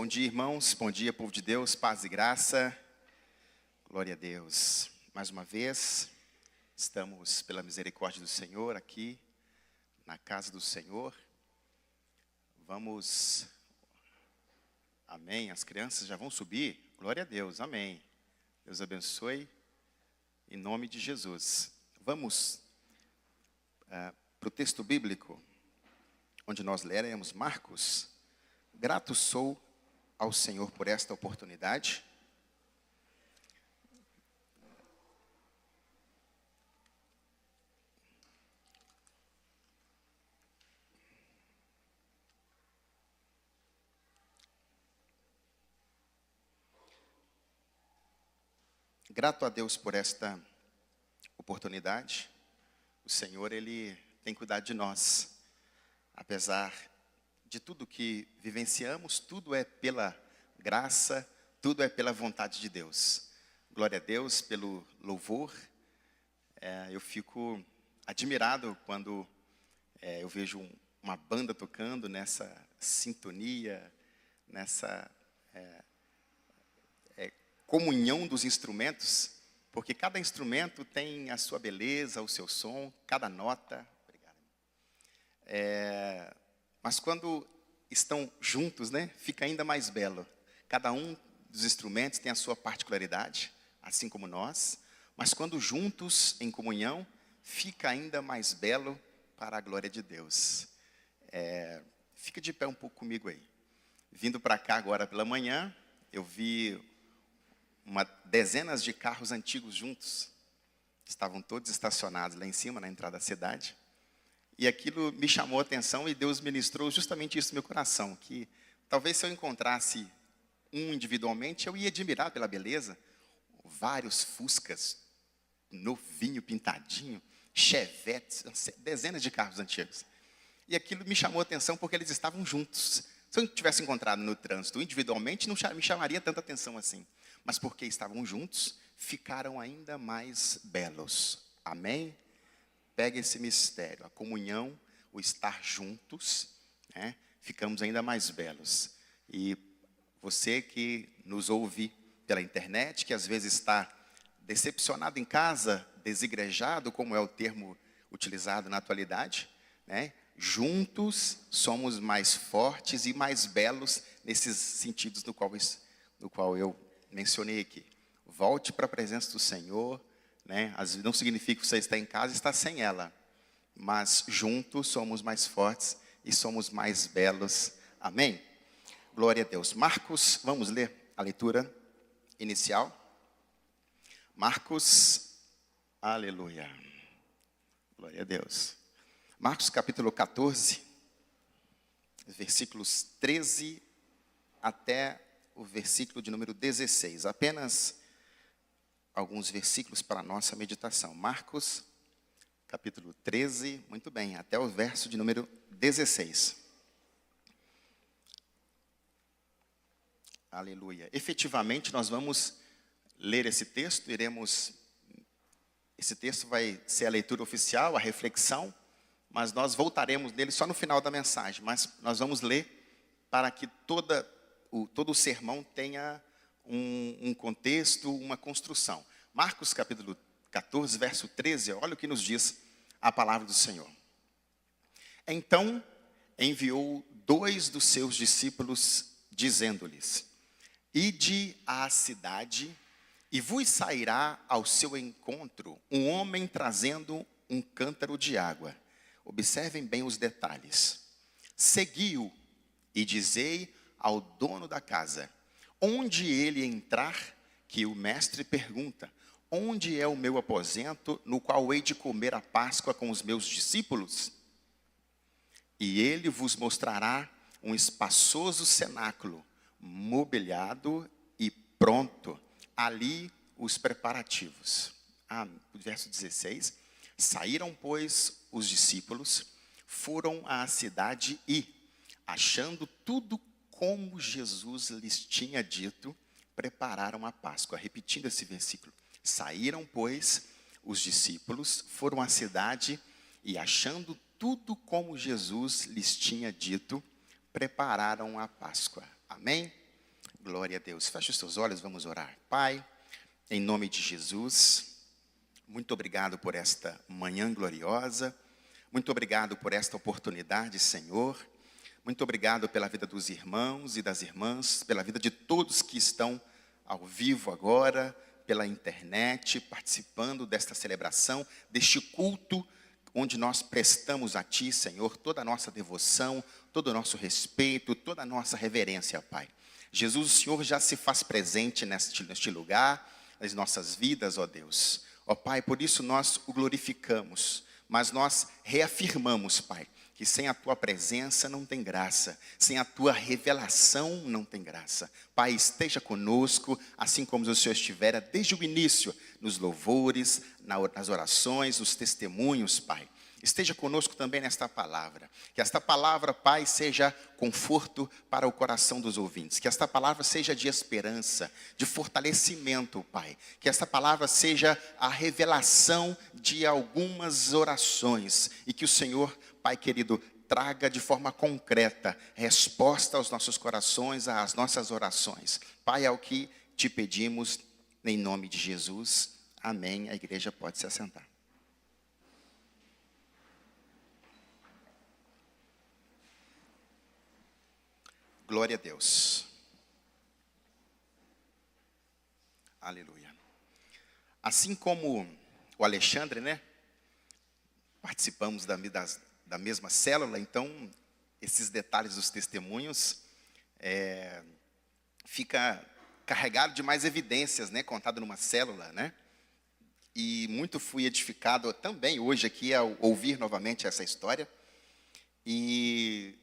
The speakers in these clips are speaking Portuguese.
dia, irmãos. Bom dia, povo de Deus. Paz e graça. Glória a Deus. Mais uma vez, estamos, pela misericórdia do Senhor, aqui na casa do Senhor. Vamos... Amém. As crianças já vão subir. Glória a Deus. Amém. Deus abençoe. Em nome de Jesus. Vamos para o texto bíblico, onde nós leremos Marcos. Grato sou ao Senhor por esta oportunidade. Grato a Deus por esta oportunidade. O Senhor, Ele tem cuidado de nós. Apesar de tudo que vivenciamos, tudo é pela graça, tudo é pela vontade de Deus. Glória a Deus pelo louvor. Eu fico admirado quando eu vejo uma banda tocando nessa sintonia, nessa comunhão dos instrumentos, porque cada instrumento tem a sua beleza, o seu som, cada nota. Obrigado. Mas quando estão juntos, né, fica ainda mais belo. Cada um dos instrumentos tem a sua particularidade, assim como nós. Mas quando juntos, em comunhão, fica ainda mais belo para a glória de Deus. Fica de pé um pouco comigo aí. Vindo para cá agora pela manhã, eu vi dezenas de carros antigos juntos. Estavam todos estacionados lá em cima, na entrada da cidade. E aquilo me chamou a atenção e Deus ministrou justamente isso no meu coração, que talvez se eu encontrasse um individualmente, eu ia admirar pela beleza. Vários Fuscas, novinho, pintadinho, Chevetes, dezenas de carros antigos. E aquilo me chamou a atenção porque eles estavam juntos. Se eu tivesse encontrado no trânsito individualmente, não me chamaria tanta atenção assim. Mas porque estavam juntos, ficaram ainda mais belos. Amém? Pega esse mistério, a comunhão, o estar juntos, né? Ficamos ainda mais belos. E você que nos ouve pela internet, que às vezes está decepcionado em casa, desigrejado, como é o termo utilizado na atualidade, né? Juntos somos mais fortes e mais belos nesses sentidos no qual eu mencionei aqui. Volte para a presença do Senhor, né? Não significa que você está em casa e está sem ela, mas juntos somos mais fortes e somos mais belos. Amém? Glória a Deus. Marcos, vamos ler a leitura inicial. Marcos, aleluia. Glória a Deus. Marcos capítulo 14, versículos 13 até o versículo de número 16. Apenas alguns versículos para a nossa meditação. Marcos, capítulo 13, muito bem, até o verso de número 16. Aleluia. Efetivamente, nós vamos ler esse texto, esse texto vai ser a leitura oficial, a reflexão, mas nós voltaremos nele só no final da mensagem. Mas nós vamos ler para que todo o sermão tenha um contexto, uma construção. Marcos capítulo 14, verso 13, olha o que nos diz a palavra do Senhor. Então enviou 2 dos seus discípulos, dizendo-lhes: Ide à cidade, e vos sairá ao seu encontro um homem trazendo um cântaro de água. Observem bem os detalhes. Segui-o e dizei ao dono da casa: onde ele entrar, que o mestre pergunta: onde é o meu aposento, no qual hei de comer a Páscoa com os meus discípulos? E ele vos mostrará um espaçoso cenáculo, mobiliado e pronto. Ali os preparativos. Verso 16. Saíram, pois, os discípulos, foram à cidade e, achando tudo como Jesus lhes tinha dito, prepararam a Páscoa. Repetindo esse versículo. Saíram, pois, os discípulos, foram à cidade e, achando tudo como Jesus lhes tinha dito, prepararam a Páscoa. Amém? Glória a Deus. Feche os seus olhos, vamos orar. Pai, em nome de Jesus, muito obrigado por esta manhã gloriosa. Muito obrigado por esta oportunidade, Senhor. Muito obrigado pela vida dos irmãos e das irmãs, pela vida de todos que estão ao vivo agora, pela internet, participando desta celebração, deste culto, onde nós prestamos a Ti, Senhor, toda a nossa devoção, todo o nosso respeito, toda a nossa reverência, Pai. Jesus, o Senhor já se faz presente neste lugar, nas nossas vidas, ó Deus. Ó Pai, por isso nós o glorificamos, mas nós reafirmamos, Pai, que sem a Tua presença não tem graça, sem a Tua revelação não tem graça. Pai, esteja conosco, assim como o Senhor estivera desde o início, nos louvores, nas orações, nos testemunhos, Pai. Esteja conosco também nesta palavra. Que esta palavra, Pai, seja conforto para o coração dos ouvintes. Que esta palavra seja de esperança, de fortalecimento, Pai. Que esta palavra seja a revelação de algumas orações. E que o Senhor, Pai querido, traga de forma concreta resposta aos nossos corações, às nossas orações. Pai, é o que te pedimos, em nome de Jesus. Amém. A igreja pode se assentar. Glória a Deus. Aleluia. Assim como o Alexandre, né? Participamos da mesma célula, então esses detalhes dos testemunhos fica carregado de mais evidências, né? Contado numa célula, né? E muito fui edificado também hoje aqui ao ouvir novamente essa história. E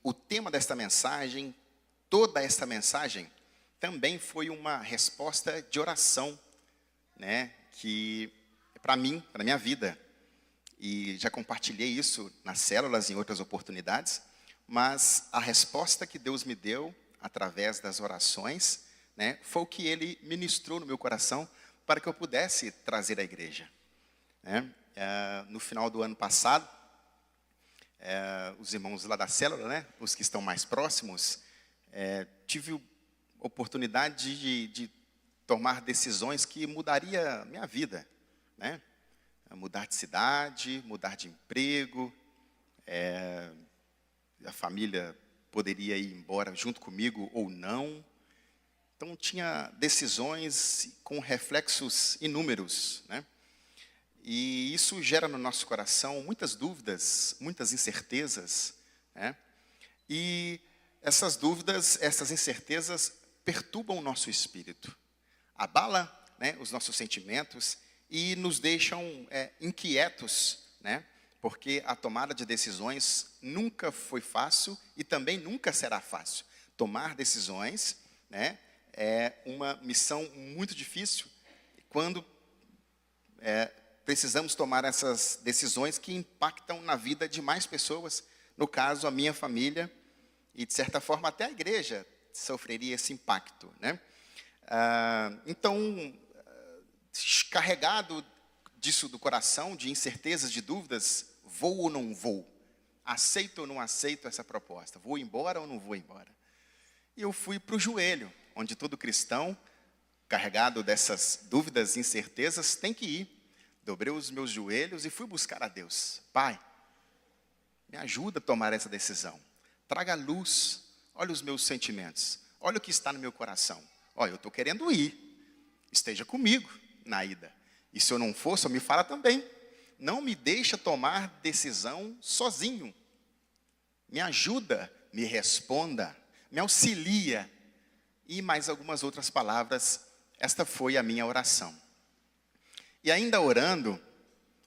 o tema desta mensagem, toda esta mensagem, também foi uma resposta de oração, né? Que para mim, para a minha vida, e já compartilhei isso nas células em outras oportunidades, mas a resposta que Deus me deu através das orações, né, foi o que Ele ministrou no meu coração para que eu pudesse trazer à igreja, né? No final do ano passado, os irmãos lá da célula, né, os que estão mais próximos, tive a oportunidade de tomar decisões que mudaria a minha vida, né? Mudar de cidade, mudar de emprego, a família poderia ir embora junto comigo ou não. Então tinha decisões com reflexos inúmeros, né? E isso gera no nosso coração muitas dúvidas, muitas incertezas, né? E essas dúvidas, essas incertezas perturbam o nosso espírito, abala, né, os nossos sentimentos e nos deixam inquietos, né? Porque a tomada de decisões nunca foi fácil e também nunca será fácil. Tomar decisões, né, é uma missão muito difícil quando precisamos tomar essas decisões que impactam na vida de mais pessoas. No caso, a minha família e, de certa forma, até a igreja sofreria esse impacto, né? Então, carregado disso do coração, de incertezas, de dúvidas, vou ou não vou? Aceito ou não aceito essa proposta? Vou embora ou não vou embora? E eu fui para o joelho, onde todo cristão, carregado dessas dúvidas e incertezas, tem que ir. Dobrei os meus joelhos e fui buscar a Deus. Pai, me ajuda a tomar essa decisão. Traga luz, olha os meus sentimentos, olha o que está no meu coração. Olha, eu estou querendo ir, esteja comigo na ida. E se eu não for, só me fala também. Não me deixa tomar decisão sozinho. Me ajuda, me responda, me auxilia. E mais algumas outras palavras, esta foi a minha oração. E ainda orando,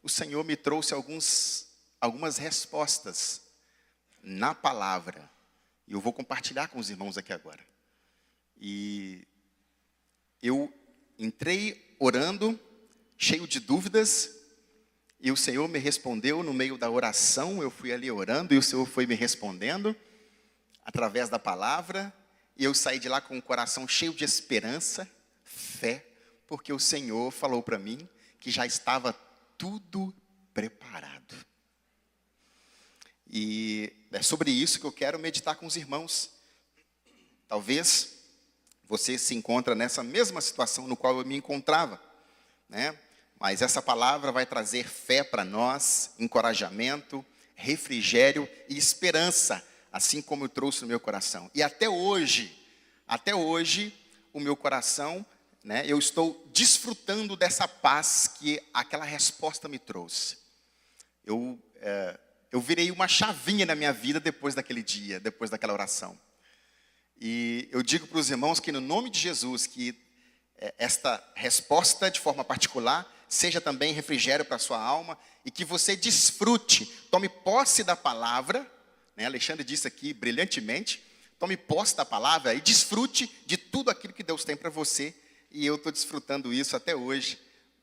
o Senhor me trouxe algumas respostas na palavra. E eu vou compartilhar com os irmãos aqui agora. E eu entrei orando, cheio de dúvidas, e o Senhor me respondeu no meio da oração. Eu fui ali orando e o Senhor foi me respondendo através da palavra. E eu saí de lá com o coração cheio de esperança, fé, porque o Senhor falou para mim que já estava tudo preparado. E é sobre isso que eu quero meditar com os irmãos. Talvez você se encontra nessa mesma situação no qual eu me encontrava, né? Mas essa palavra vai trazer fé para nós, encorajamento, refrigério e esperança, assim como eu trouxe no meu coração. E até hoje, o meu coração, né, eu estou desfrutando dessa paz que aquela resposta me trouxe. Eu virei uma chavinha na minha vida depois daquele dia, depois daquela oração. E eu digo para os irmãos que no nome de Jesus, que esta resposta de forma particular seja também refrigério para a sua alma e que você desfrute, tome posse da palavra, né? Alexandre disse aqui brilhantemente, tome posse da palavra e desfrute de tudo aquilo que Deus tem para você. E eu estou desfrutando isso até hoje,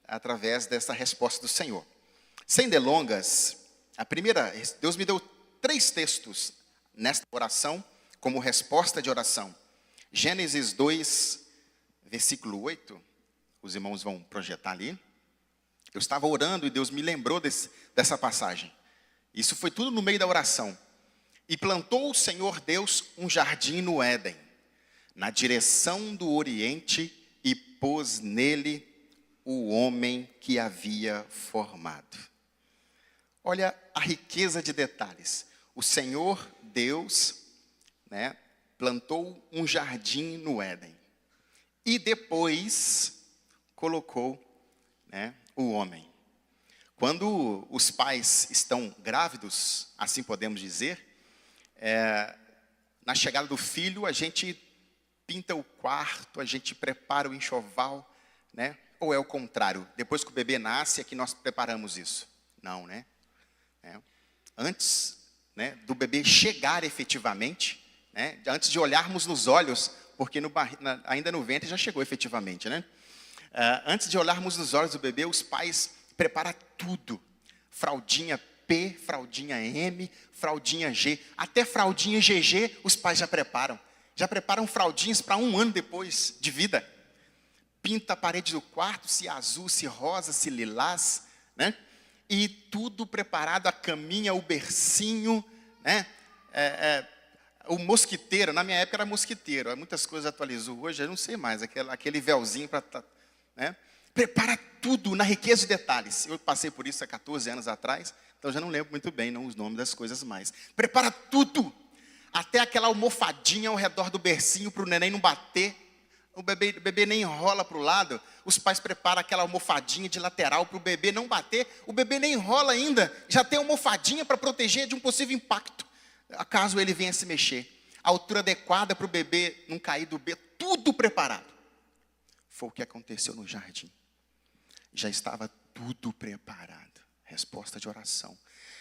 através dessa resposta do Senhor. Sem delongas, Deus me deu 3 textos nesta oração, como resposta de oração. Gênesis 2, versículo 8, os irmãos vão projetar ali. Eu estava orando e Deus me lembrou dessa passagem. Isso foi tudo no meio da oração. E plantou o Senhor Deus um jardim no Éden, na direção do Oriente, e pôs nele o homem que havia formado. Olha a riqueza de detalhes. O Senhor Deus, né, plantou um jardim no Éden. E depois colocou, né, o homem. Quando os pais estão grávidos, assim podemos dizer, na chegada do filho, a gente pinta o quarto, a gente prepara o enxoval, né? Ou é o contrário? Depois que o bebê nasce, é que nós preparamos isso? Não, né? Antes, né, do bebê chegar efetivamente, né, antes de olharmos nos olhos, porque ainda no ventre já chegou efetivamente, né? Antes de olharmos nos olhos do bebê, os pais preparam tudo. Fraldinha P, fraldinha M, fraldinha G, até fraldinha GG os pais já preparam. Já preparam fraldinhas para 1 ano depois de vida. Pinta a parede do quarto, se azul, se rosa, se lilás, né? E tudo preparado, a caminha, o bercinho, né? O mosquiteiro, na minha época era mosquiteiro, muitas coisas atualizou, hoje eu não sei mais, aquele véuzinho para... Né? Prepara tudo na riqueza de detalhes. Eu passei por isso há 14 anos atrás, então já não lembro muito bem os nomes das coisas mais. Prepara tudo, até aquela almofadinha ao redor do bercinho para o neném não bater. O bebê nem enrola para o lado, os pais preparam aquela almofadinha de lateral para o bebê não bater. O bebê nem enrola ainda, já tem almofadinha para proteger de um possível impacto, caso ele venha se mexer. A altura adequada para o bebê não cair do berço, tudo preparado. Foi o que aconteceu no jardim. Já estava tudo preparado. Resposta de oração.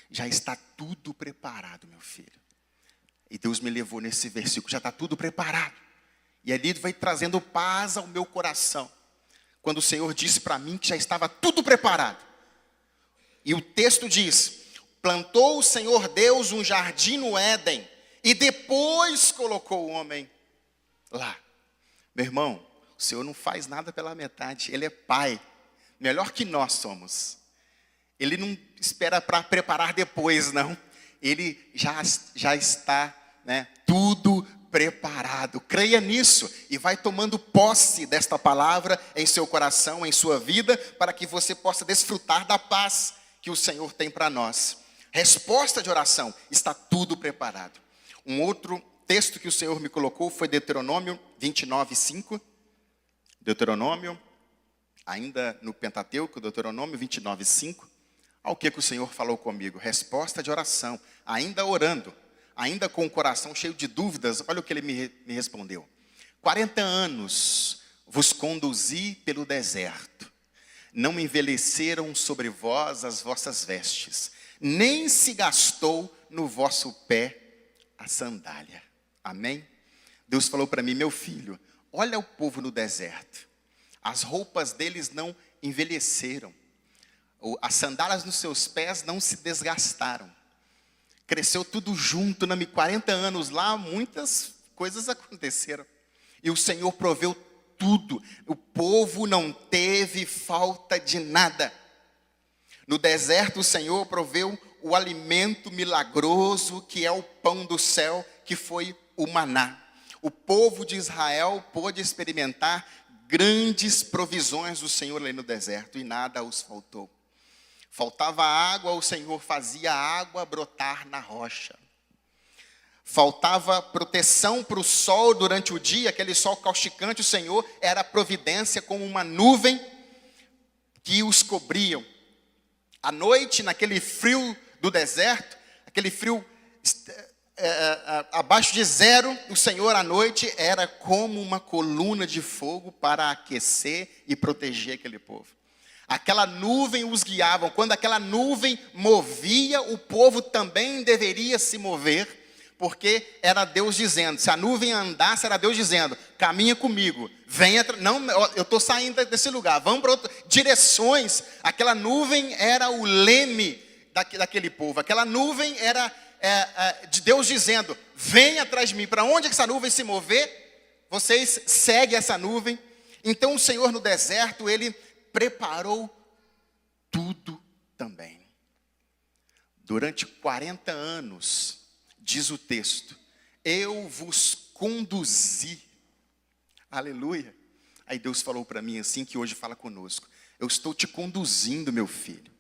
Já está tudo preparado, meu filho. E Deus me levou nesse versículo. Já está tudo preparado. E ali vai trazendo paz ao meu coração. Quando o Senhor disse para mim que já estava tudo preparado. E o texto diz: plantou o Senhor Deus um jardim no Éden. E depois colocou o homem lá. Meu irmão, o Senhor não faz nada pela metade. Ele é Pai, melhor que nós somos. Ele não espera para preparar depois, não. Ele já está, né, tudo preparado. Creia nisso e vai tomando posse desta palavra em seu coração, em sua vida, para que você possa desfrutar da paz que o Senhor tem para nós. Resposta de oração, está tudo preparado. Um outro texto que o Senhor me colocou foi Deuteronômio 29:5. Deuteronômio, ainda no Pentateuco, Deuteronômio 29:5. Ao que o Senhor falou comigo? Resposta de oração, ainda orando, ainda com o coração cheio de dúvidas. Olha o que ele me respondeu. 40 anos vos conduzi pelo deserto. Não envelheceram sobre vós as vossas vestes, nem se gastou no vosso pé a sandália. Amém? Deus falou para mim: meu filho, olha o povo no deserto. As roupas deles não envelheceram. As sandálias nos seus pés não se desgastaram. Cresceu tudo junto. 40 anos lá, muitas coisas aconteceram. E o Senhor proveu tudo. O povo não teve falta de nada. No deserto o Senhor proveu o alimento milagroso que é o pão do céu, que foi o maná. o povo de Israel pôde experimentar grandes provisões do Senhor ali no deserto e nada os faltou. Faltava água, o Senhor fazia a água brotar na rocha. Faltava proteção para o sol durante o dia, aquele sol causticante, o Senhor era a providência como uma nuvem que os cobriam. À noite, naquele frio do deserto, aquele frio abaixo de zero, o Senhor à noite era como uma coluna de fogo para aquecer e proteger aquele povo. Aquela nuvem os guiava. Quando aquela nuvem movia, o povo também deveria se mover, porque era Deus dizendo, se a nuvem andasse, era Deus dizendo, caminha comigo, venha, não, eu estou saindo desse lugar, vamos para outras direções. Aquela nuvem era o leme daquele povo, aquela nuvem era de Deus dizendo, venha atrás de mim. Para onde essa nuvem se mover, vocês seguem essa nuvem. Então o Senhor no deserto, Ele preparou tudo também. Durante 40 anos, diz o texto, eu vos conduzi. Aleluia. Aí Deus falou para mim assim, que hoje fala conosco. Eu estou te conduzindo, meu filho.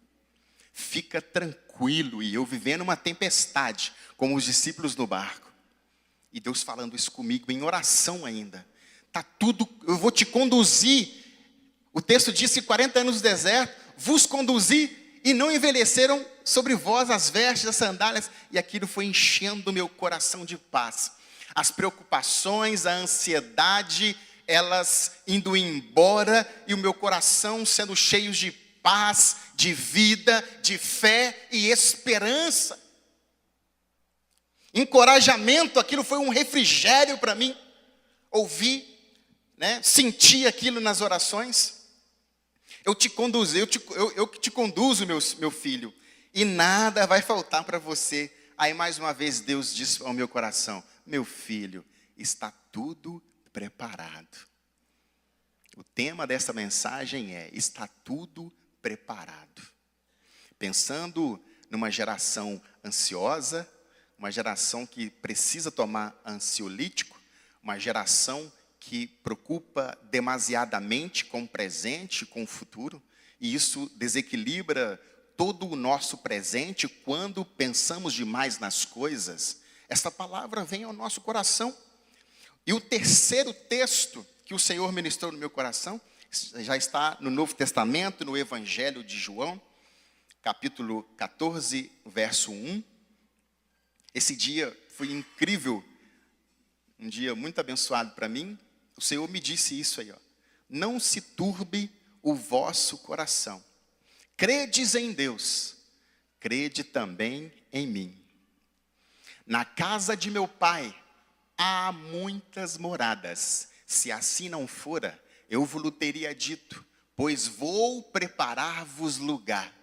Fica tranquilo. E eu vivendo uma tempestade, como os discípulos no barco. E Deus falando isso comigo, em oração ainda. Tá tudo, eu vou te conduzir. O texto diz que 40 anos no deserto, vos conduzi e não envelheceram sobre vós as vestes, as sandálias, e aquilo foi enchendo o meu coração de paz. As preocupações, a ansiedade, elas indo embora, e o meu coração sendo cheio de paz, de vida, de fé e esperança. Encorajamento, aquilo foi um refrigério para mim. Ouvi, senti aquilo nas orações. Eu te conduzo, eu que te conduzo, meu filho, e nada vai faltar para você. Aí mais uma vez Deus diz ao meu coração, meu filho, está tudo preparado. O tema dessa mensagem é, está tudo preparado. Pensando numa geração ansiosa, uma geração que precisa tomar ansiolítico, uma geração que preocupa demasiadamente com o presente, com o futuro, e isso desequilibra todo o nosso presente quando pensamos demais nas coisas. Essa palavra vem ao nosso coração. E o terceiro texto que o Senhor ministrou no meu coração, já está no Novo Testamento, no Evangelho de João, capítulo 14, verso 1. Esse dia foi incrível, um dia muito abençoado para mim. O Senhor me disse isso aí, ó. Não se turbe o vosso coração. Credes em Deus, crede também em mim. Na casa de meu Pai há muitas moradas. Se assim não fora, eu vos teria dito, pois vou preparar-vos lugar.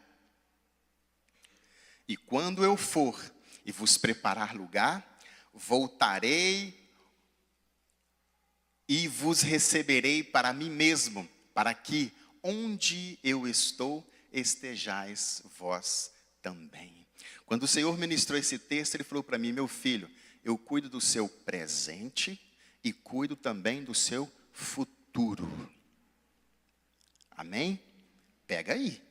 E quando eu for e vos preparar lugar, voltarei e vos receberei para mim mesmo, para que onde eu estou, estejais vós também. Quando o Senhor ministrou esse texto, Ele falou para mim, meu filho, eu cuido do seu presente e cuido também do seu futuro. Amém? Pega aí.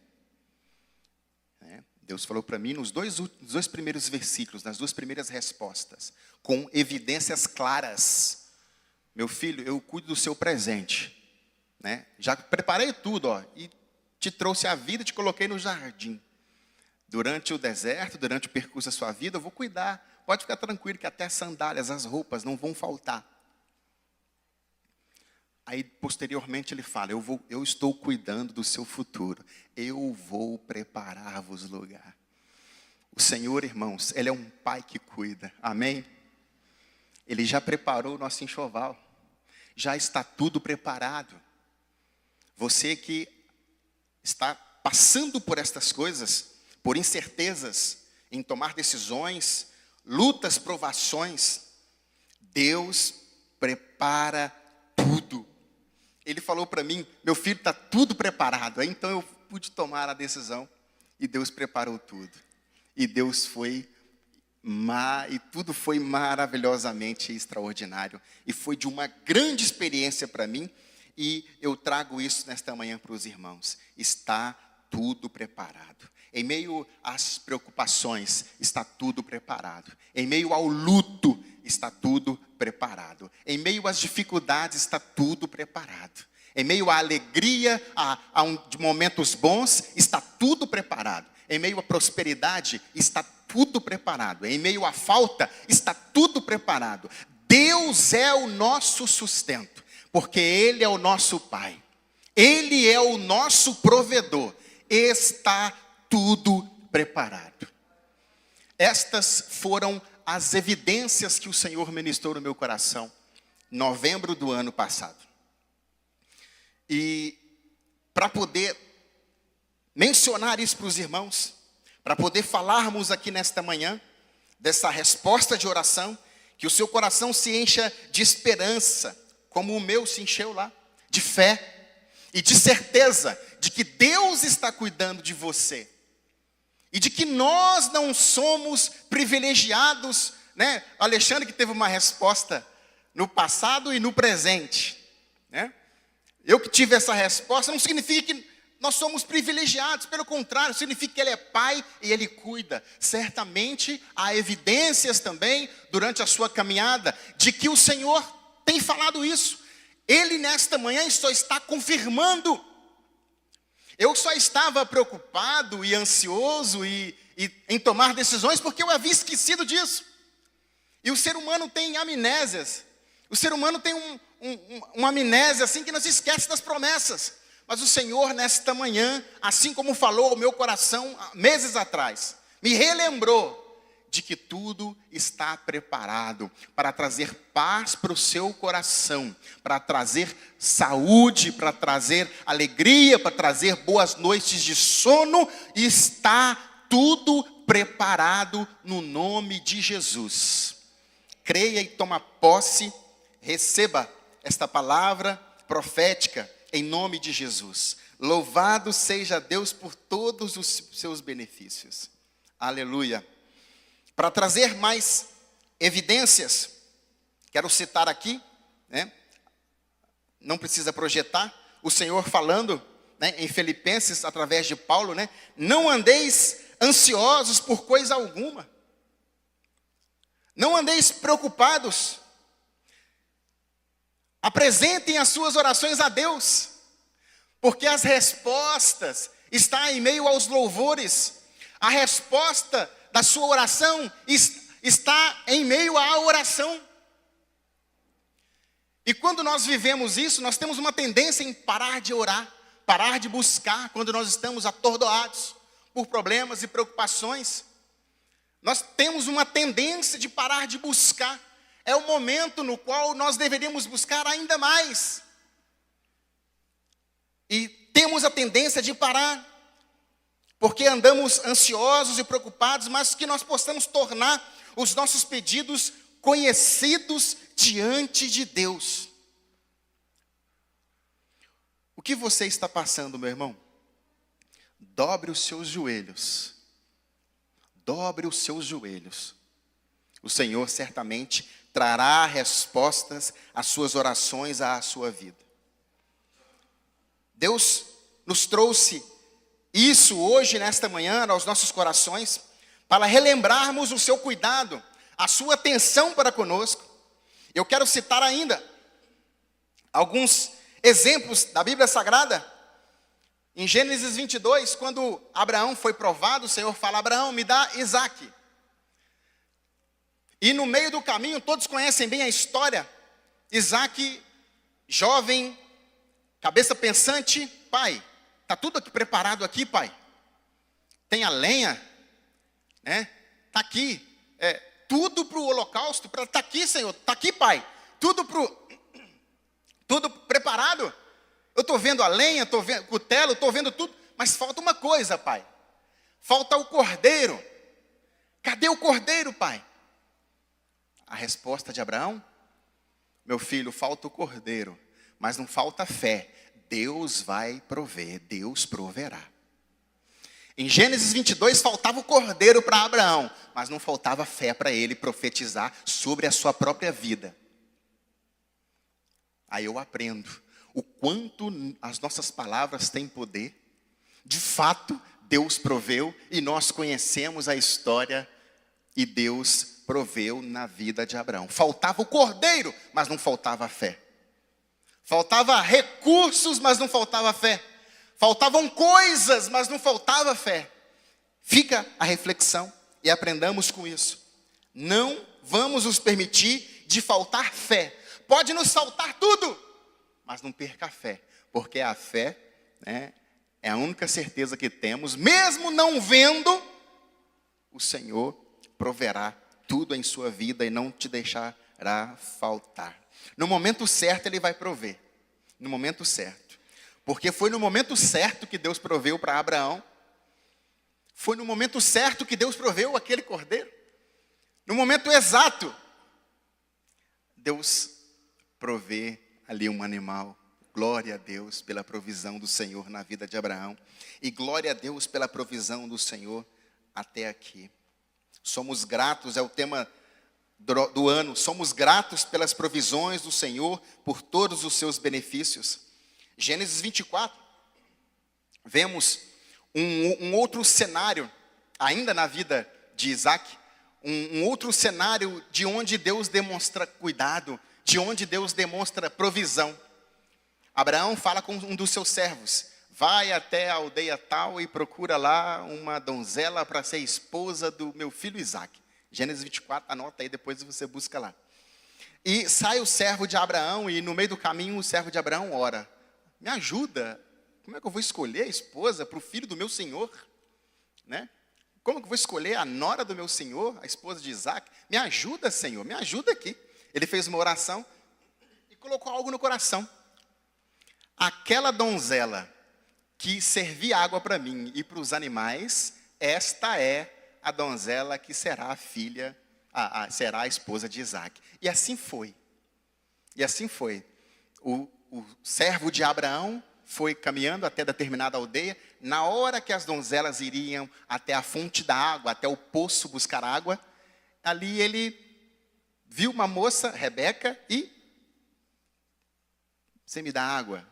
Deus falou para mim nos dois primeiros versículos, nas duas primeiras respostas, com evidências claras. Meu filho, eu cuido do seu presente. Já preparei tudo, e te trouxe a vida, te coloquei no jardim. Durante o deserto, durante o percurso da sua vida, eu vou cuidar. Pode ficar tranquilo que até as sandálias, as roupas não vão faltar. Aí, posteriormente, ele fala, eu estou cuidando do seu futuro. Eu vou preparar-vos lugar. O Senhor, irmãos, Ele é um Pai que cuida. Amém? Ele já preparou o nosso enxoval. Já está tudo preparado. Você que está passando por estas coisas, por incertezas, em tomar decisões, lutas, provações, Deus prepara tudo. Ele falou para mim, meu filho, está tudo preparado. Aí então eu pude tomar a decisão e Deus preparou tudo. E Deus foi E tudo foi maravilhosamente extraordinário. E foi de uma grande experiência para mim. E eu trago isso nesta manhã para os irmãos. Está tudo preparado. Em meio às preocupações, está tudo preparado. Em meio ao luto, está tudo preparado. Em meio às dificuldades, está tudo preparado. Em meio à alegria, de momentos bons, está tudo preparado. Em meio à prosperidade, está tudo preparado. Em meio à falta, está tudo preparado. Deus é o nosso sustento, porque Ele é o nosso Pai. Ele é o nosso provedor. Está tudo preparado. Estas foram as evidências que o Senhor ministrou no meu coração, em novembro do ano passado. E para poder mencionar isso para os irmãos, para poder falarmos aqui nesta manhã, dessa resposta de oração, que o seu coração se encha de esperança, como o meu se encheu lá, de fé e de certeza de que Deus está cuidando de você. E de que nós não somos privilegiados, né? Alexandre que teve uma resposta no passado e no presente, né? Eu que tive essa resposta, não significa que nós somos privilegiados, pelo contrário, significa que Ele é Pai e Ele cuida. Certamente há evidências também, durante a sua caminhada, de que o Senhor tem falado isso. Ele nesta manhã só está confirmando. Eu só estava preocupado e ansioso em tomar decisões porque eu havia esquecido disso. E o ser humano tem amnésias. O ser humano tem uma amnésia assim que não se esquece das promessas. Mas o Senhor nesta manhã, assim como falou ao meu coração meses atrás, me relembrou de que tudo está preparado para trazer paz para o seu coração, para trazer saúde, para trazer alegria, para trazer boas noites de sono. Está tudo preparado no nome de Jesus. Creia e toma posse, receba esta palavra profética em nome de Jesus. Louvado seja Deus por todos os seus benefícios. Aleluia. Para trazer mais evidências, quero citar aqui, né? Não precisa projetar, o Senhor falando, né, em Filipenses, através de Paulo, né? Não andeis ansiosos por coisa alguma. Não andeis preocupados. Apresentem as suas orações a Deus, porque as respostas estão em meio aos louvores. A resposta da sua oração está em meio à oração. E quando nós vivemos isso, nós temos uma tendência em parar de orar, parar de buscar, quando nós estamos atordoados por problemas e preocupações. Nós temos uma tendência de parar de buscar. É o momento no qual nós deveríamos buscar ainda mais. E temos a tendência de parar, porque andamos ansiosos e preocupados, mas que nós possamos tornar os nossos pedidos conhecidos diante de Deus. O que você está passando, meu irmão? Dobre os seus joelhos. Dobre os seus joelhos. O Senhor certamente trará respostas às suas orações, à sua vida. Deus nos trouxe isso hoje, nesta manhã, aos nossos corações, para relembrarmos o seu cuidado, a sua atenção para conosco. Eu quero citar ainda alguns exemplos da Bíblia Sagrada. Em Gênesis 22, quando Abraão foi provado, o Senhor fala: Abraão, me dá Isaque. E no meio do caminho, todos conhecem bem a história. Isaque, jovem, cabeça pensante: pai, está tudo aqui preparado aqui, pai? Tem a lenha, né? Está aqui, tudo para o holocausto, está aqui, Senhor, está aqui, pai. Tudo preparado. Eu estou vendo a lenha, estou vendo o cutelo, estou vendo tudo, mas falta uma coisa, pai. Falta o cordeiro. Cadê o cordeiro, pai? A resposta de Abraão: meu filho, falta o cordeiro, mas não falta fé. Deus vai prover, Deus proverá. Em Gênesis 22 faltava o cordeiro para Abraão, mas não faltava fé para ele profetizar sobre a sua própria vida. Aí eu aprendo o quanto as nossas palavras têm poder. De fato, Deus proveu e nós conhecemos a história e Deus proveu na vida de Abraão. Faltava o cordeiro, mas não faltava fé. Faltava recursos, mas não faltava fé. Faltavam coisas, mas não faltava fé. Fica a reflexão e aprendamos com isso. Não vamos nos permitir de faltar fé. Pode nos faltar tudo, mas não perca a fé. Porque a fé, né, é a única certeza que temos. Mesmo não vendo, o Senhor proverá tudo em sua vida e não te deixará faltar. No momento certo Ele vai prover. No momento certo. Porque foi no momento certo que Deus proveu para Abraão. Foi no momento certo que Deus proveu aquele cordeiro. No momento exato, Deus provê ali um animal. Glória a Deus pela provisão do Senhor na vida de Abraão. E glória a Deus pela provisão do Senhor até aqui. Somos gratos, é o tema do ano. Somos gratos pelas provisões do Senhor, por todos os seus benefícios. Gênesis 24, vemos um outro cenário, ainda na vida de Isaac, um outro cenário de onde Deus demonstra cuidado, de onde Deus demonstra provisão. Abraão fala com um dos seus servos, vai até a aldeia tal e procura lá uma donzela para ser esposa do meu filho Isaac. Gênesis 24, anota aí, depois você busca lá. E sai o servo de Abraão e no meio do caminho o servo de Abraão ora. Me ajuda, como é que eu vou escolher a esposa para o filho do meu senhor? Né? Como que eu vou escolher a nora do meu senhor, a esposa de Isaac? Me ajuda, Senhor, me ajuda aqui. Ele fez uma oração e colocou algo no coração. Aquela donzela que servia água para mim e para os animais, esta é a donzela que será a filha, será a esposa de Isaac. E assim foi. E assim foi. O servo de Abraão foi caminhando até determinada aldeia. Na hora que as donzelas iriam até a fonte da água, até o poço buscar água, ali ele viu uma moça, Rebeca, e você me dá água?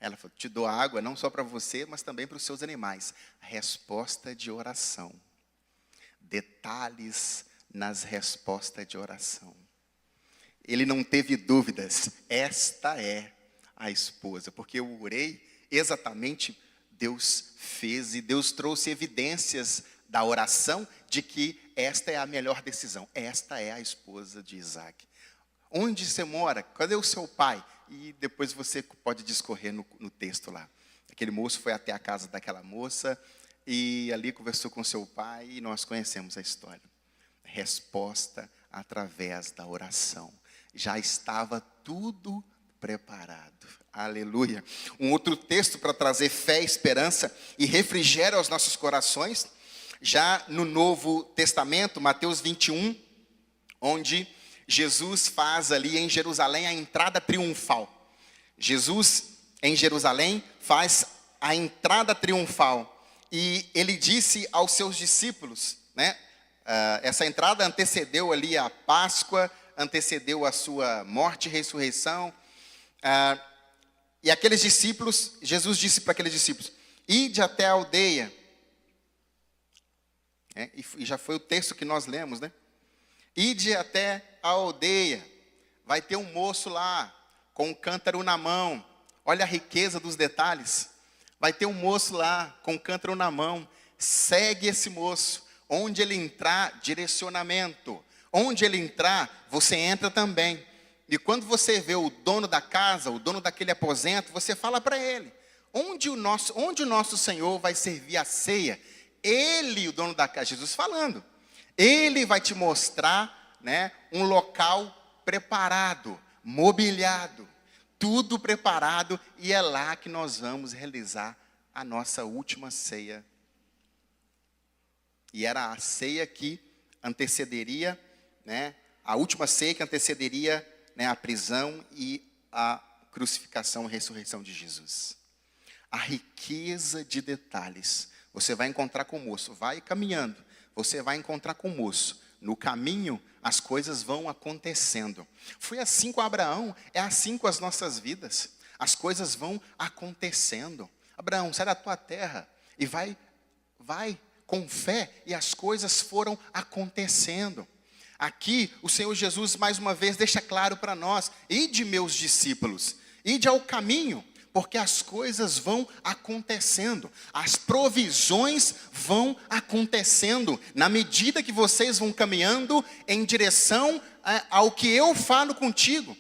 Ela falou, te dou água não só para você, mas também para os seus animais. Resposta de oração. Detalhes nas respostas de oração. Ele não teve dúvidas, esta é a esposa, porque eu orei exatamente, Deus fez e Deus trouxe evidências da oração de que esta é a melhor decisão, esta é a esposa de Isaac. Onde você mora? Cadê o seu pai? E depois você pode discorrer no texto lá. Aquele moço foi até a casa daquela moça e ali conversou com seu pai e nós conhecemos a história. Resposta através da oração. Já estava tudo preparado. Aleluia. Um outro texto para trazer fé, esperança e refrigério aos nossos corações, já no Novo Testamento, Mateus 21, onde Jesus faz ali em Jerusalém a entrada triunfal. Jesus em Jerusalém faz a entrada triunfal. E ele disse aos seus discípulos, né? Essa entrada antecedeu ali a Páscoa, antecedeu a sua morte e ressurreição. E aqueles discípulos, Jesus disse para aqueles discípulos, ide até a aldeia. E já foi o texto que nós lemos, né? Ide até a aldeia, vai ter um moço lá, com um cântaro na mão. Olha a riqueza dos detalhes. Vai ter um moço lá, com um cântaro na mão. Segue esse moço. Onde ele entrar, direcionamento. Onde ele entrar, você entra também. E quando você vê o dono da casa, o dono daquele aposento, você fala para ele, onde o nosso Senhor vai servir a ceia? Ele, o dono da casa, Jesus falando, ele vai te mostrar, né, um local preparado, mobiliado, tudo preparado, e é lá que nós vamos realizar a nossa última ceia. E era a ceia que antecederia, né, a última ceia que antecederia, né, a prisão e a crucificação e ressurreição de Jesus. A riqueza de detalhes. você vai encontrar com o moço. Vai caminhando, você vai encontrar com o moço. No caminho, as coisas vão acontecendo. Foi assim com Abraão, é assim com as nossas vidas. As coisas vão acontecendo. Abraão, sai da tua terra e vai com fé, e as coisas foram acontecendo. Aqui, o Senhor Jesus, mais uma vez, deixa claro para nós: ide, meus discípulos, ide ao caminho, porque as coisas vão acontecendo, as provisões vão acontecendo, na medida que vocês vão caminhando em direção ao que eu falo contigo.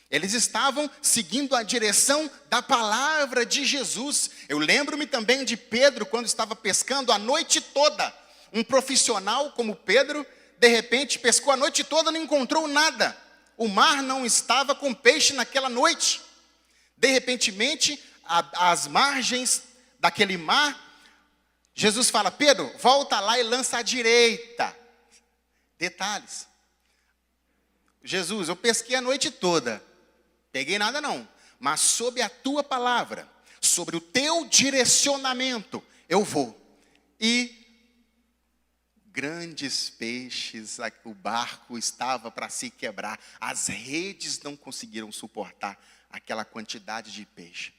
Eles estavam seguindo a direção da palavra de Jesus. Eu lembro-me também de Pedro, quando estava pescando a noite toda. Um profissional como Pedro, de repente, pescou a noite toda e não encontrou nada. O mar não estava com peixe naquela noite. De repentemente, às margens daquele mar, Jesus fala: Pedro, volta lá e lança à direita. Detalhes. Jesus, eu pesquei a noite toda. Peguei nada não, mas sob a tua palavra, sobre o teu direcionamento, eu vou. E grandes peixes, o barco estava para se quebrar, as redes não conseguiram suportar aquela quantidade de peixe.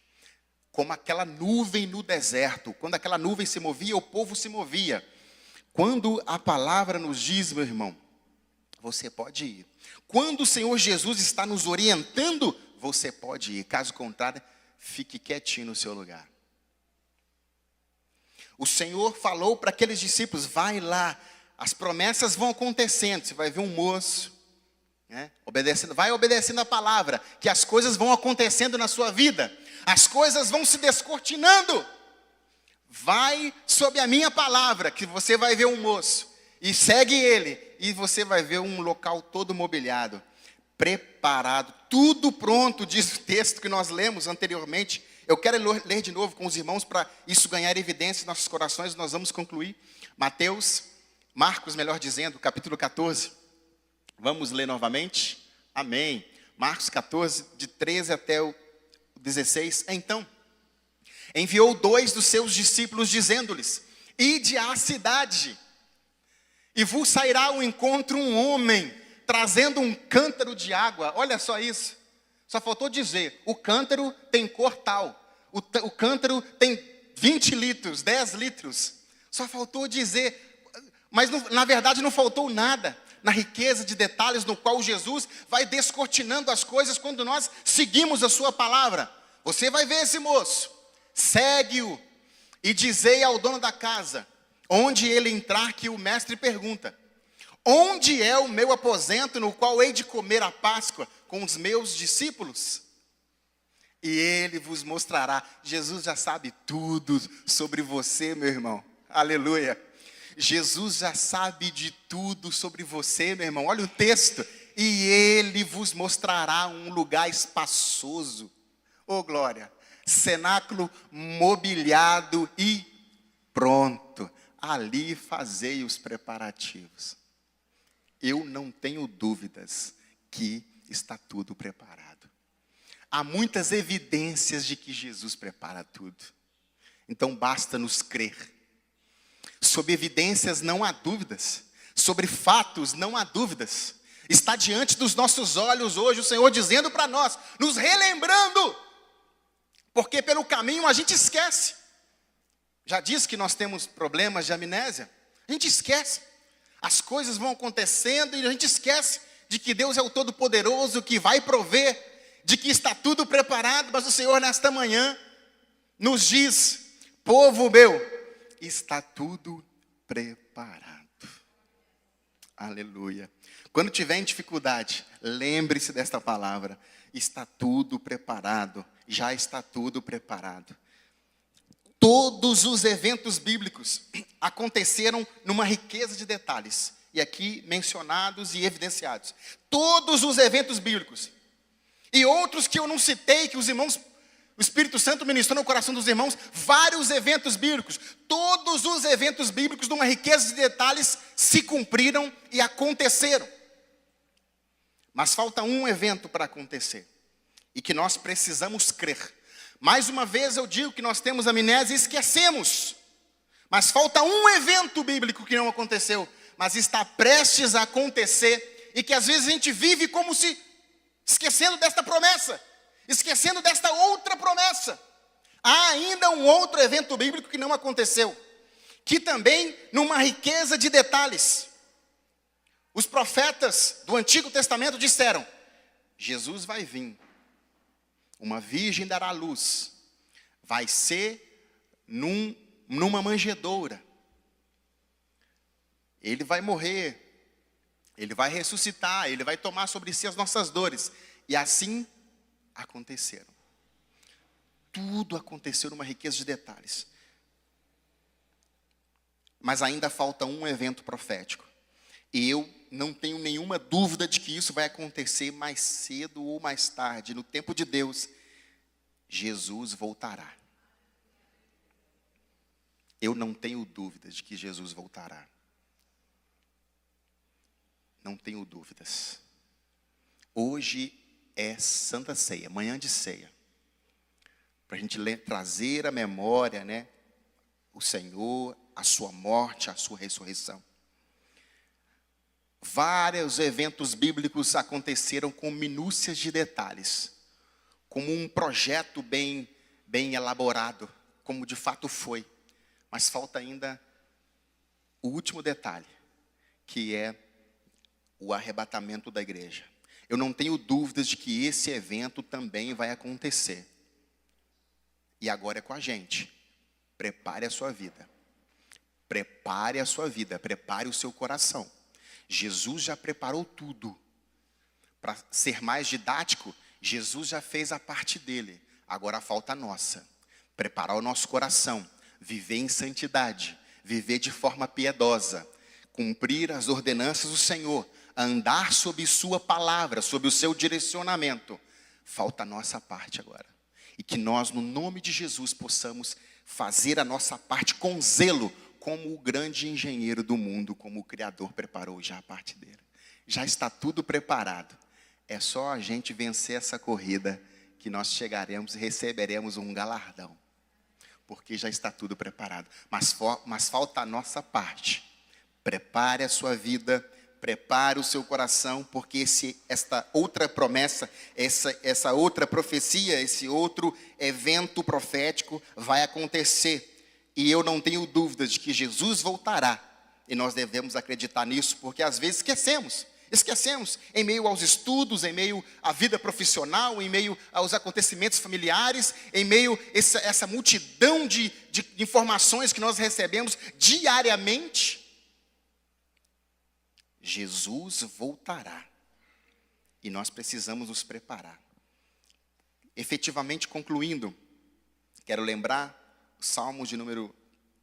Como aquela nuvem no deserto, quando aquela nuvem se movia, o povo se movia. Quando a palavra nos diz, meu irmão, você pode ir. Quando o Senhor Jesus está nos orientando, você pode ir. Caso contrário, fique quietinho no seu lugar. O Senhor falou para aqueles discípulos: vai lá, as promessas vão acontecendo. Você vai ver um moço, né, vai obedecendo a palavra, que as coisas vão acontecendo na sua vida. As coisas vão se descortinando. Vai sob a minha palavra, que você vai ver um moço. E segue ele, e você vai ver um local todo mobiliado, preparado, tudo pronto, diz o texto que nós lemos anteriormente. Eu quero ler de novo com os irmãos para isso ganhar evidência em nossos corações. Nós vamos concluir. Marcos, melhor dizendo, capítulo 14. Vamos ler novamente? Amém. Marcos 14, de 13 até o 16. Então, enviou 2 dos seus discípulos, dizendo-lhes: ide à cidade, e vos sairá ao encontro um homem, trazendo um cântaro de água. Olha só isso. Só faltou dizer: o cântaro tem cor tal. O cântaro tem 20 litros, 10 litros. Só faltou dizer. Mas na verdade não faltou nada. Na riqueza de detalhes no qual Jesus vai descortinando as coisas quando nós seguimos a sua palavra. Você vai ver esse moço. Segue-o e dizei ao dono da casa, onde ele entrar, que o mestre pergunta: onde é o meu aposento no qual hei de comer a Páscoa com os meus discípulos? E ele vos mostrará. Jesus já sabe tudo sobre você, meu irmão. Aleluia. Jesus já sabe de tudo sobre você, meu irmão. Olha o texto. E ele vos mostrará um lugar espaçoso. Oh, glória. Cenáculo mobiliado e pronto. Ali fazei os preparativos. Eu não tenho dúvidas que está tudo preparado. Há muitas evidências de que Jesus prepara tudo. Então basta nos crer. Sobre evidências não há dúvidas. Sobre fatos não há dúvidas. Está diante dos nossos olhos hoje o Senhor dizendo para nós, nos relembrando. Porque pelo caminho a gente esquece. Já disse que nós temos problemas de amnésia. A gente esquece. As coisas vão acontecendo e a gente esquece de que Deus é o Todo-Poderoso, que vai prover, de que está tudo preparado. Mas o Senhor nesta manhã nos diz: povo meu, está tudo preparado. Aleluia. Quando tiver em dificuldade, lembre-se desta palavra: está tudo preparado, já está tudo preparado. Todos os eventos bíblicos aconteceram numa riqueza de detalhes, e aqui mencionados e evidenciados. Todos os eventos bíblicos, e outros que eu não citei, que os irmãos, o Espírito Santo ministrou no coração dos irmãos, vários eventos bíblicos. Todos os eventos bíblicos, numa riqueza de detalhes, se cumpriram e aconteceram. Mas falta um evento para acontecer, e que nós precisamos crer. Mais uma vez eu digo que nós temos amnésia e esquecemos. Mas falta um evento bíblico que não aconteceu, mas está prestes a acontecer, e que às vezes a gente vive como se esquecendo desta promessa, esquecendo desta outra promessa. Há ainda um outro evento bíblico que não aconteceu, que também numa riqueza de detalhes. Os profetas do Antigo Testamento disseram: Jesus vai vir, uma virgem dará luz, vai ser numa manjedoura, ele vai morrer, ele vai ressuscitar, ele vai tomar sobre si as nossas dores. E assim aconteceram. Tudo aconteceu numa riqueza de detalhes. Mas ainda falta um evento profético. E eu não tenho nenhuma dúvida de que isso vai acontecer mais cedo ou mais tarde. No tempo de Deus, Jesus voltará. Eu não tenho dúvidas de que Jesus voltará. Não tenho dúvidas. Hoje é Santa Ceia, manhã de ceia. Para a gente trazer à memória, né, o Senhor, a sua morte, a sua ressurreição. Vários eventos bíblicos aconteceram com minúcias de detalhes, como um projeto bem elaborado, como de fato foi. Mas falta ainda o último detalhe, que é o arrebatamento da igreja. Eu não tenho dúvidas de que esse evento também vai acontecer. E agora é com a gente. Prepare a sua vida. Prepare a sua vida, prepare o seu coração. Jesus já preparou tudo. Para ser mais didático, Jesus já fez a parte dele. Agora falta a nossa. Preparar o nosso coração, viver em santidade, viver de forma piedosa, cumprir as ordenanças do Senhor, andar sob sua palavra, sob o seu direcionamento. Falta a nossa parte agora. E que nós, no nome de Jesus, possamos fazer a nossa parte com zelo, como o grande engenheiro do mundo, como o Criador preparou já a parte dele. Já está tudo preparado. É só a gente vencer essa corrida que nós chegaremos e receberemos um galardão. Porque já está tudo preparado. Mas falta a nossa parte. Prepare a sua vida, prepare o seu coração, porque esta outra promessa, essa outra profecia, esse outro evento profético vai acontecer. E eu não tenho dúvidas de que Jesus voltará. E nós devemos acreditar nisso, porque às vezes esquecemos em meio aos estudos, em meio à vida profissional, em meio aos acontecimentos familiares, em meio a essa multidão de informações que nós recebemos diariamente. Jesus voltará. E nós precisamos nos preparar. Efetivamente, concluindo, quero lembrar o Salmo de número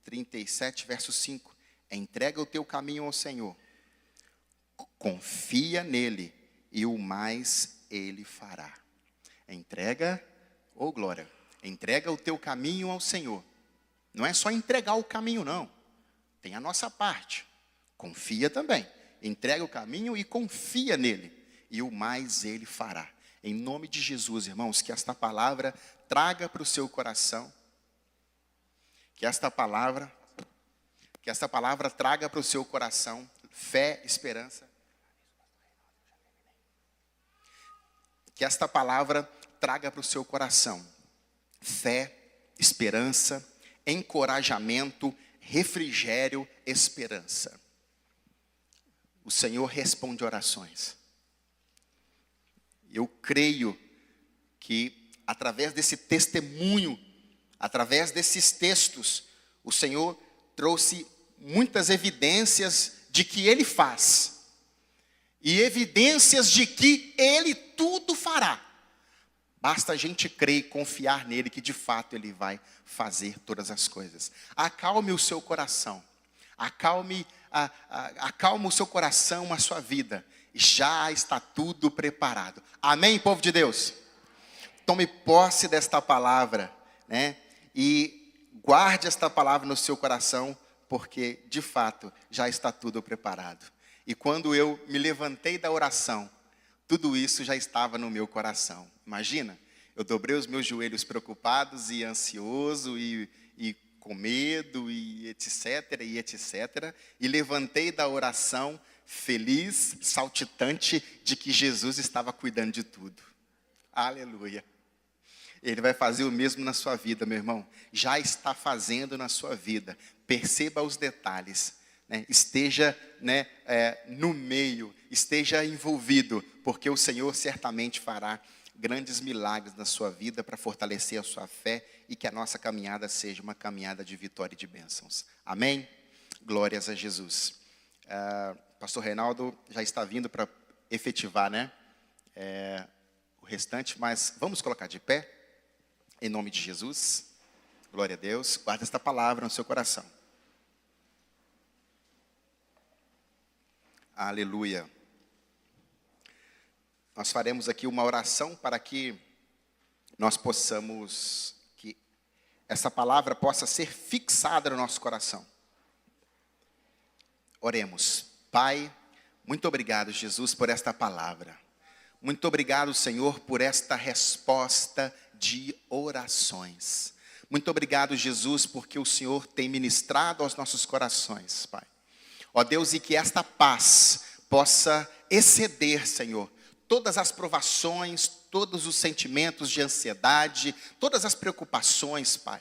37, verso 5. Entrega o teu caminho ao Senhor. Confia nele e o mais ele fará. Entrega, glória, entrega o teu caminho ao Senhor. Não é só entregar o caminho, não. Tem a nossa parte. Confia também. Entrega o caminho e confia nele. E o mais ele fará. Em nome de Jesus, irmãos, que esta palavra traga para o seu coração. Que esta palavra traga para o seu coração fé, esperança. Que esta palavra traga para o seu coração fé, esperança, encorajamento, refrigério, esperança. O Senhor responde orações. Eu creio que através desse testemunho, através desses textos, o Senhor trouxe muitas evidências de que Ele faz. E evidências de que Ele tudo fará. Basta a gente crer e confiar nele que de fato Ele vai fazer todas as coisas. Acalme o seu coração. Acalme o seu coração, a sua vida. Já está tudo preparado. Amém, povo de Deus? Tome posse desta palavra, né? E guarde esta palavra no seu coração, porque de fato já está tudo preparado. E quando eu me levantei da oração, tudo isso já estava no meu coração. Imagina, eu dobrei os meus joelhos preocupados e ansioso e com medo e etc, e levantei da oração feliz, saltitante de que Jesus estava cuidando de tudo. Aleluia. Ele vai fazer o mesmo na sua vida, meu irmão. Já está fazendo na sua vida. Perceba os detalhes, né? Esteja, né, no meio, esteja envolvido, porque o Senhor certamente fará grandes milagres na sua vida para fortalecer a sua fé e que a nossa caminhada seja uma caminhada de vitória e de bênçãos. Amém? Glórias a Jesus. Pastor Reinaldo já está vindo para efetivar, né, o restante, mas vamos colocar de pé, em nome de Jesus. Glória a Deus. Guarda esta palavra no seu coração. Aleluia. Nós faremos aqui uma oração para que nós possamos, que essa palavra possa ser fixada no nosso coração. Oremos. Pai, muito obrigado, Jesus, por esta palavra. Muito obrigado, Senhor, por esta resposta de orações. Muito obrigado, Jesus, porque o Senhor tem ministrado aos nossos corações, Pai. Ó Deus, e que esta paz possa exceder, Senhor, todas as provações, todos os sentimentos de ansiedade, todas as preocupações, Pai.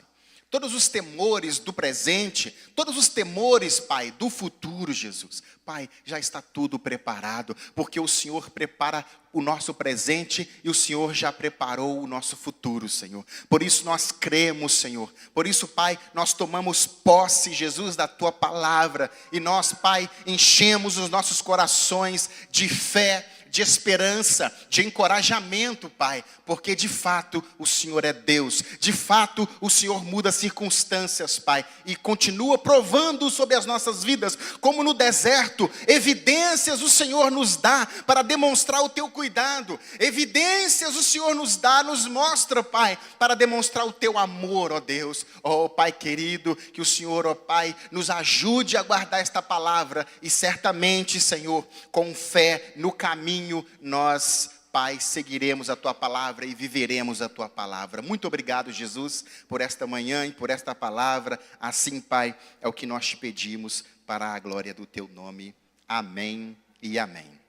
Todos os temores do presente, todos os temores, Pai, do futuro, Jesus. Pai, já está tudo preparado, porque o Senhor prepara o nosso presente e o Senhor já preparou o nosso futuro, Senhor. Por isso nós cremos, Senhor. Por isso, Pai, nós tomamos posse, Jesus, da Tua palavra. E nós, Pai, enchemos os nossos corações de fé, de esperança, de encorajamento, Pai, porque de fato o Senhor é Deus, de fato o Senhor muda circunstâncias, Pai, e continua provando sobre as nossas vidas, como no deserto, evidências o Senhor nos dá para demonstrar o Teu cuidado, evidências o Senhor nos dá, nos mostra, Pai, para demonstrar o Teu amor, ó Deus, ó Pai querido, que o Senhor, ó Pai, nos ajude a guardar esta palavra, e certamente, Senhor, com fé no caminho, nós, Pai, seguiremos a Tua palavra e viveremos a Tua palavra. Muito obrigado, Jesus, por esta manhã e por esta palavra. Assim, Pai, é o que nós te pedimos para a glória do Teu nome. Amém e amém.